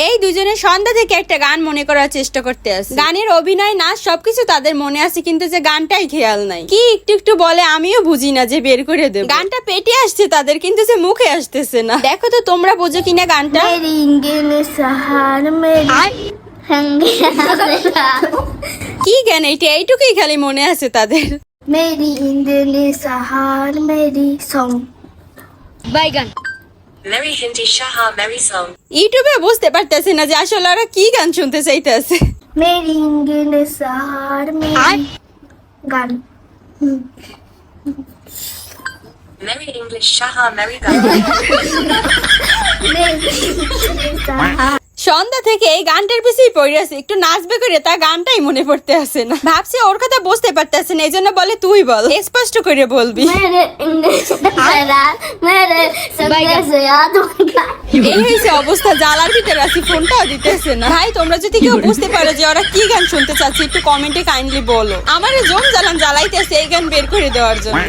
এই দুজনে সন্ধ্যা থেকে একটা গান মনে করার চেষ্টা করতে আছে। গানের অভিনয় নাচ সবকিছু তাদের মনে আছে, কিন্তু যে গানটাই খেয়াল নাই। কি একটু একটু বলে আমিও বুঝি না, যে বের করে দেব। গানটা পেটে আসছে তাদের, কিন্তু যে মুখে আসতেছে না। দেখো তো তোমরা বোঝো কিনা গানটা। কি গান এইটা? এইটুকুই খালি মনে আছে তাদের। मेरी इंद्रनी सहार मेरी song বাইগান Merry Hindi Shaha Merry Song. ইউটিউবে বুঝতে পারতেছে না যে আসলে ওরা কি গান শুনতে চাইতেছে। मेरी इंद्रनी सहार मेरी गान Merry English Shaha Merry Gun. मेरी इंद्रनी सहार সন্ধ্যা থেকে এই গানটার পিছেই পড়ে আছে, একটু নাচবে করে তা গানটাই মনে পড়তে আসে না। ভাবছে ওর কথা বুঝতে পারতেছে না, এই জন্য বলে তুই বল, স্পষ্ট করে বলবি। मेरे इंग्लिश सहार मेरे सपने से याद होगा এই হয়েছে অবস্থা, জ্বালার ভিতরে আছি, ফোনটাও দিতেছে না। ভাই তোমরা যদি কেউ বুঝতে পারো যে ওরা কি গান শুনতে চাচ্ছে, একটু কমেন্টে কাইন্ডলি বলো। আমার জম জ্বালাইতেছে এই গান বের করে দেওয়ার জন্য।